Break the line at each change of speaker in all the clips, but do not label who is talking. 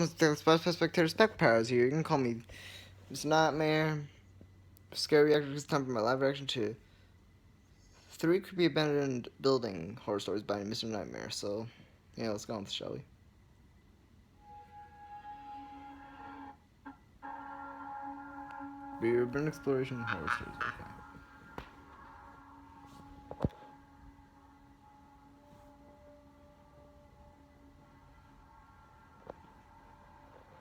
The spectator spec powers here. You can call me Mr. Nightmare, Scary Actor, it's time for my live reaction to 3 creepy abandoned building horror stories by Mr. Nightmare. So, yeah, let's go on, shall we? Be urban exploration horror stories. Okay.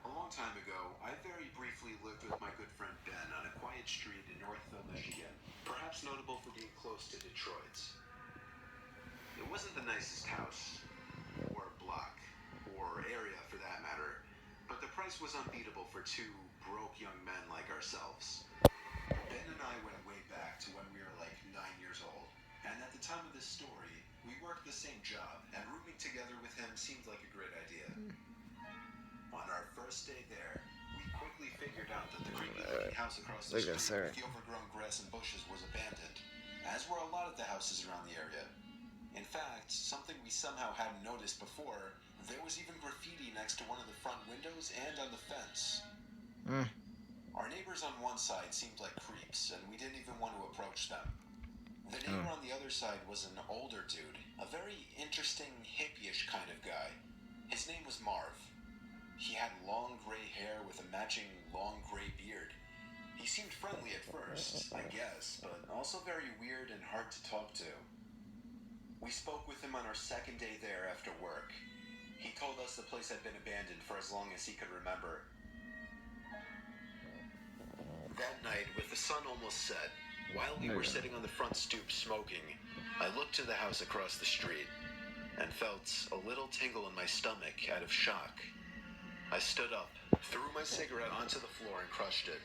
A long time ago, I very briefly lived with my good friend Ben on a quiet street in Northville, Michigan, perhaps notable for being close to Detroit's. It wasn't the nicest house, or block, or area for that matter, but the price was unbeatable for two broke young men like ourselves. Ben and I went way back to when we were like 9 years old, and at the time of this story, we worked the same job, and rooming together with him seemed like a great idea. On our first day there, we quickly figured out that the creepy-looking house across the
Look at
street
Sarah.
with the overgrown grass and bushes was abandoned, as were a lot of the houses around the area. In fact, something we somehow hadn't noticed before, there was even graffiti next to one of the front windows and on the fence. Our neighbors on one side seemed like creeps, and we didn't even want to approach them. The neighbor on the other side was an older dude, a very interesting, hippie-ish kind of guy. His name was Marv. He had long gray hair with a matching long gray beard. He seemed friendly at first, I guess, but also very weird and hard to talk to. We spoke with him on our second day there after work. He told us the place had been abandoned for as long as he could remember. That night, with the sun almost set, while we were sitting on the front stoop smoking, I looked to the house across the street and felt a little tingle in my stomach out of shock. I stood up, threw my cigarette onto the floor and crushed it.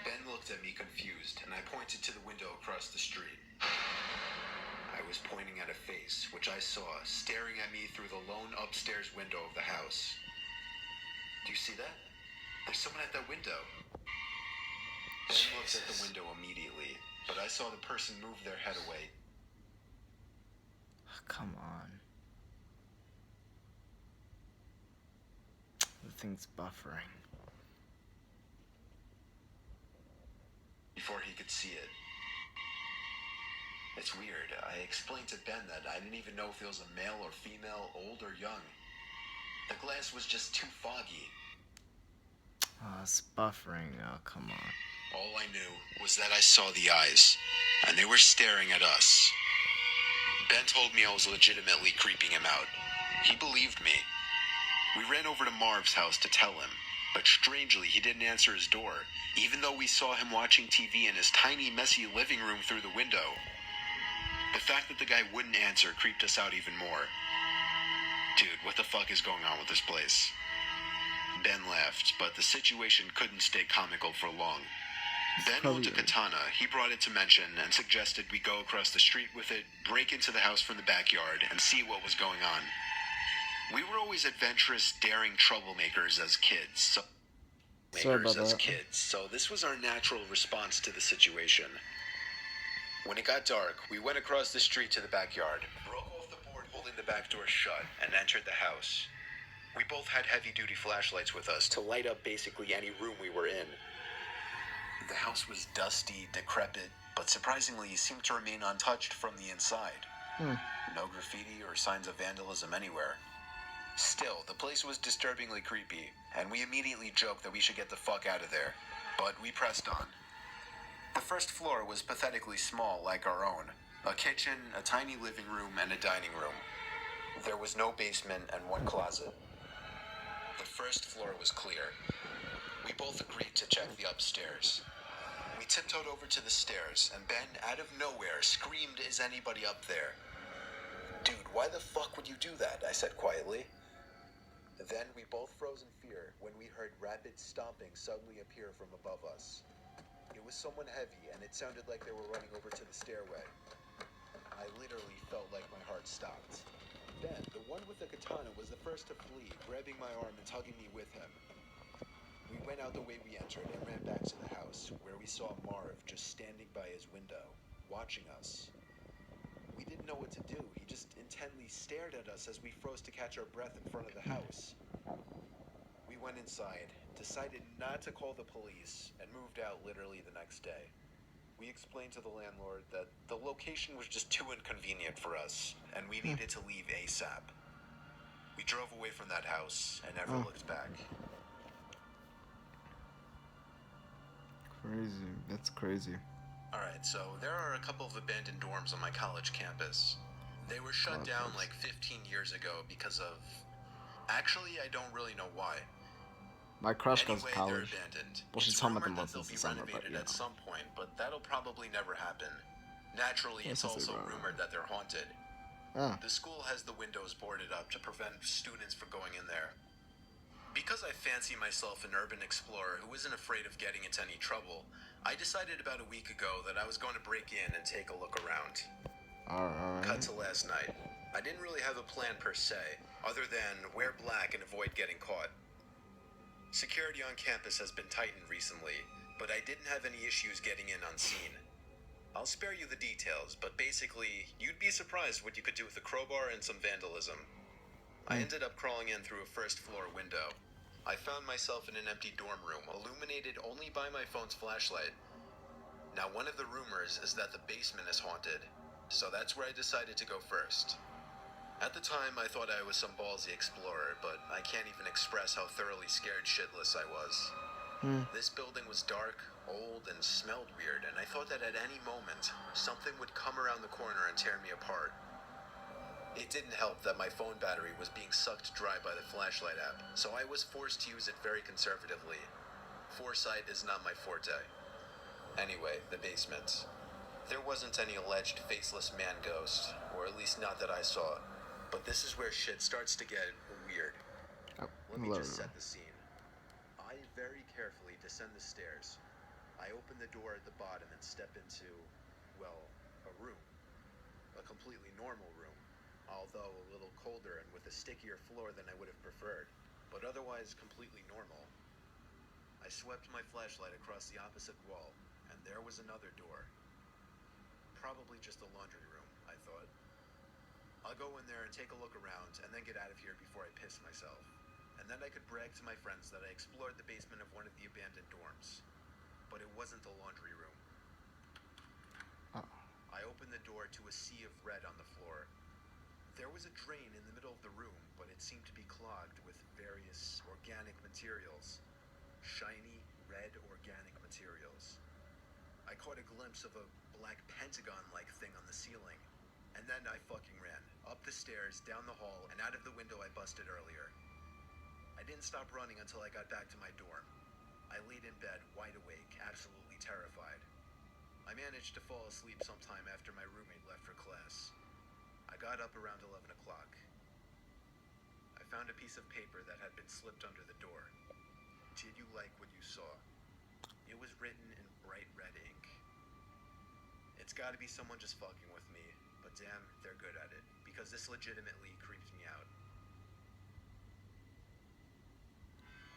Ben looked at me confused, and I pointed to the window across the street. I was pointing at a face, which I saw staring at me through the lone upstairs window of the house. Do you see that? There's someone at that window. Ben looked at the window immediately, but I saw the person move their head away.
Come on. The thing's buffering.
Before he could see it. It's weird. I explained to Ben that I didn't even know if it was a male or female, old or young. The glass was just too foggy.
Oh, it's buffering. Oh, come on.
All I knew was that I saw the eyes, and they were staring at us. Ben told me I was legitimately creeping him out. He believed me. We ran over to Marv's house to tell him, but strangely he didn't answer his door, even though we saw him watching TV in his tiny, messy living room through the window. The fact that the guy wouldn't answer creeped us out even more. Dude, what the fuck is going on with this place? Ben laughed, but the situation couldn't stay comical for long. Ben owned a katana. He brought it to mention and suggested we go across the street with it, break into the house from the backyard, and see what was going on. We were always adventurous, daring troublemakers as kids. So this was our natural response to the situation. When it got dark, we went across the street to the backyard, broke off the board holding the back door shut, and entered the house. We both had heavy-duty flashlights with us to light up basically any room we were in. The house was dusty, decrepit, but surprisingly seemed to remain untouched from the inside. No graffiti or signs of vandalism anywhere. Still, the place was disturbingly creepy, and we immediately joked that we should get the fuck out of there. But we pressed on. The first floor was pathetically small, like our own. A kitchen, a tiny living room, and a dining room. There was no basement and one closet. The first floor was clear. We both agreed to check the upstairs. We tiptoed over to the stairs, and Ben, out of nowhere, screamed, "Is anybody up there?" "Dude, why the fuck would you do that?" I said quietly. Then we both froze in fear when we heard rapid stomping suddenly appear from above us. It was someone heavy, and it sounded like they were running over to the stairway. I literally felt like my heart stopped. Ben, the one with the katana, was the first to flee, grabbing my arm and tugging me with him. We went out the way we entered and ran back to the house, where we saw Marv just standing by his window, watching us. We didn't know what to do. He just intently stared at us as we froze to catch our breath in front of the house. We We went inside, decided not to call the police, and moved out literally the next day. We explained to the landlord that the location was just too inconvenient for us, and we needed to leave ASAP. We drove away from that house and never looked back.
Crazy. That's crazy.
Alright, so there are a couple of abandoned dorms on my college campus. They were shut down like 15 years ago because of... Actually, I don't really know why.
My crush goes to
Anyway,
college.
they're abandoned.
Well, she's
It's
home at the
rumored that
moment
they'll
since
be
the summer, but
renovated
you
at
know.
some point, but that'll probably never happen. Naturally,
Yeah,
it's
since they
also
were-
rumored that they're haunted.
Oh.
The school has the windows boarded up to prevent students from going in there. Because I fancy myself an urban explorer who isn't afraid of getting into any trouble, I decided about a week ago that I was going to break in and take a look around.
Alright.
Cut to last night. I didn't really have a plan per se, other than wear black and avoid getting caught. Security on campus has been tightened recently, but I didn't have any issues getting in unseen. I'll spare you the details, but basically, you'd be surprised what you could do with a crowbar and some vandalism. I ended up crawling in through a first floor window. I found myself in an empty dorm room, illuminated only by my phone's flashlight. Now, one of the rumors is that the basement is haunted, so that's where I decided to go first. At the time, I thought I was some ballsy explorer, but I can't even express how thoroughly scared shitless I was. This building was dark, old, and smelled weird, and I thought that at any moment, something would come around the corner and tear me apart. It didn't help that my phone battery was being sucked dry by the flashlight app, so I was forced to use it very conservatively. Foresight is not my forte. Anyway, the basement. There wasn't any alleged faceless man ghost, or at least not that I saw. But this is where shit starts to get weird.
Oh,
Let me
hello.
just set the scene. I very carefully descend the stairs. I open the door at the bottom and step into, well, a room. A completely normal room, although a little colder and with a stickier floor than I would have preferred, but otherwise completely normal. I swept my flashlight across the opposite wall, and there was another door. Probably just a laundry room, I thought. I'll go in there and take a look around, and then get out of here before I piss myself. And then I could brag to my friends that I explored the basement of one of the abandoned dorms. But it wasn't the laundry room.
Oh.
I opened the door to a sea of red on the floor. There was a drain in the middle of the room, but it seemed to be clogged with various organic materials. Shiny, red organic materials. I caught a glimpse of a black pentagon-like thing on the ceiling. And then I fucking ran. Up the stairs, down the hall, and out of the window I busted earlier. I didn't stop running until I got back to my dorm. I laid in bed, wide awake, absolutely terrified. I managed to fall asleep sometime after my roommate left for class. I got up around 11 o'clock. I found a piece of paper that had been slipped under the door. Did you like what you saw? It was written in bright red ink. It's gotta be someone just fucking with me, but damn, they're good at it, because this legitimately creeped me out.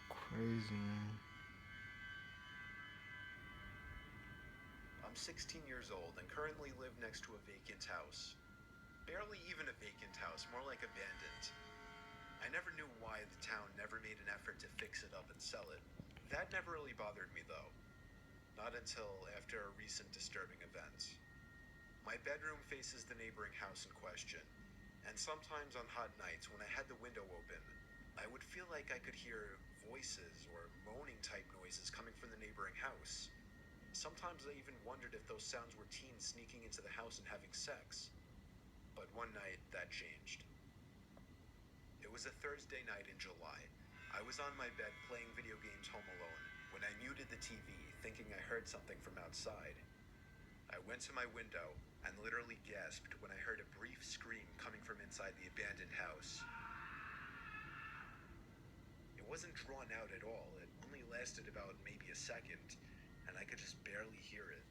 Crazy, man.
I'm 16 years old and currently live next to a vacant house. Barely even a vacant house, more like abandoned. I never knew why the town never made an effort to fix it up and sell it. That never really bothered me though. Not until after a recent disturbing event. My bedroom faces the neighboring house in question, and sometimes on hot nights when I had the window open, I would feel like I could hear voices or moaning type noises coming from the neighboring house. Sometimes I even wondered if those sounds were teens sneaking into the house and having sex. But one night, that changed. It was a Thursday night in July. I was on my bed playing video games home alone when I muted the TV, thinking I heard something from outside. I went to my window and literally gasped when I heard a brief scream coming from inside the abandoned house. It wasn't drawn out at all. It only lasted about maybe a second, and I could just barely hear it.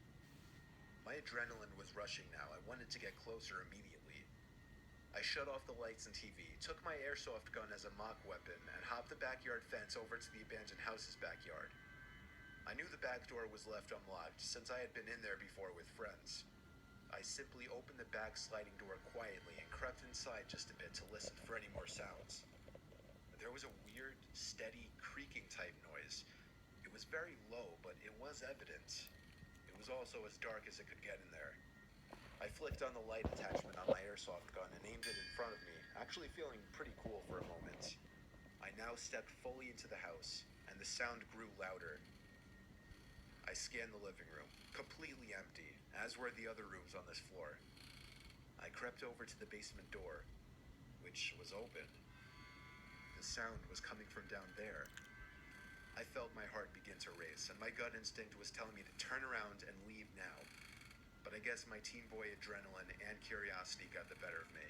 My adrenaline was rushing now. I wanted to get closer immediately. I shut off the lights and TV, took my airsoft gun as a mock weapon, and hopped the backyard fence over to the abandoned house's backyard. I knew the back door was left unlocked since I had been in there before with friends. I simply opened the back sliding door quietly and crept inside just a bit to listen for any more sounds. There was a weird weird, steady, creaking type noise. It was very low, but it was evident. It was also as dark as it could get in there. I flicked on the light attachment on my airsoft gun and aimed it in front of me, actually feeling pretty cool for a moment. I now stepped fully into the house, and the sound grew louder. I scanned the living room, completely empty, as were the other rooms on this floor. I crept over to the basement door, which was open. The sound was coming from down there. I felt my heart begin to race, and my gut instinct was telling me to turn around and leave now. But I guess my teen boy adrenaline and curiosity got the better of me.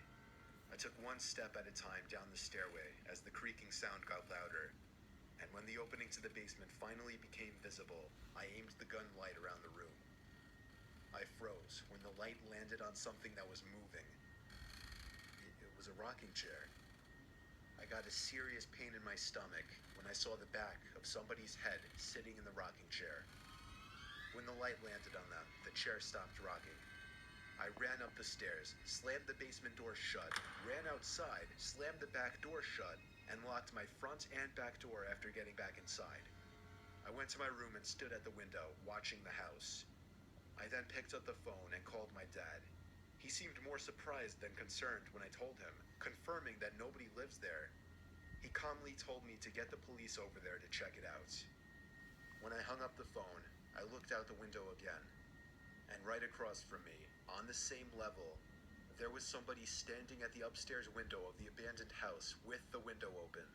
I took one step at a time down the stairway as the creaking sound got louder. And when the opening to the basement finally became visible, I aimed the gun light around the room. I froze when the light landed on something that was moving. It was a rocking chair. I got a serious pain in my stomach when I saw the back of somebody's head sitting in the rocking chair. When the light landed on them, the chair stopped rocking. I ran up the stairs, slammed the basement door shut, ran outside, slammed the back door shut, and locked my front and back door after getting back inside. I went to my room and stood at the window, watching the house. I then picked up the phone and called my dad. He seemed more surprised than concerned when I told him, confirming that nobody lives there. He calmly told me to get the police over there to check it out. When I hung up the phone, I looked out the window again, and right across from me, on the same level, there was somebody standing at the upstairs window of the abandoned house with the window open.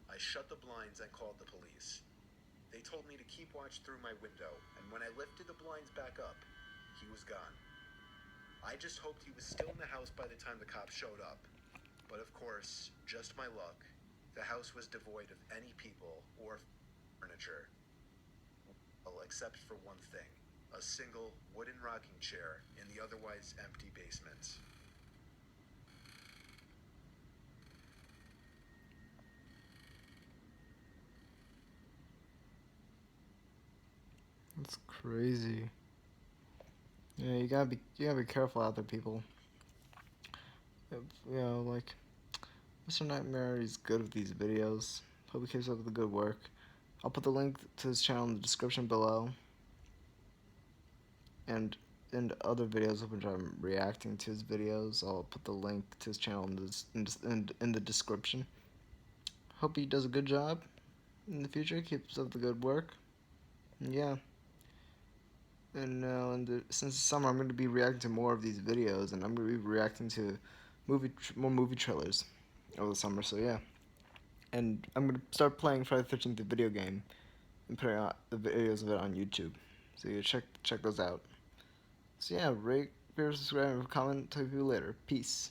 I shut the blinds and called the police. They told me to keep watch through my window, and when I lifted the blinds back up, he was gone. I just hoped he was still in the house by the time the cops showed up. But of course, just my luck, the house was devoid of any people or furniture. Well, except for one thing, a single wooden rocking chair in the otherwise empty basement.
That's crazy. Yeah, you gotta be careful out there, people. You know, like Mr. Nightmare is good with these videos. Hope he keeps up with the good work. I'll put the link to his channel in the description below, and in other videos of which I'm reacting to his videos, I'll put the link to his channel in the description. Hope he does a good job in the future. Keeps up the good work. And yeah. And since it's summer, I'm going to be reacting to more of these videos, and I'm going to be reacting to more movie trailers over the summer. So yeah, and I'm going to start playing Friday the 13th, the video game, and putting out the videos of it on YouTube. So yeah, check those out. So yeah, rate, favorite, subscribe, and comment. Talk to you later. Peace.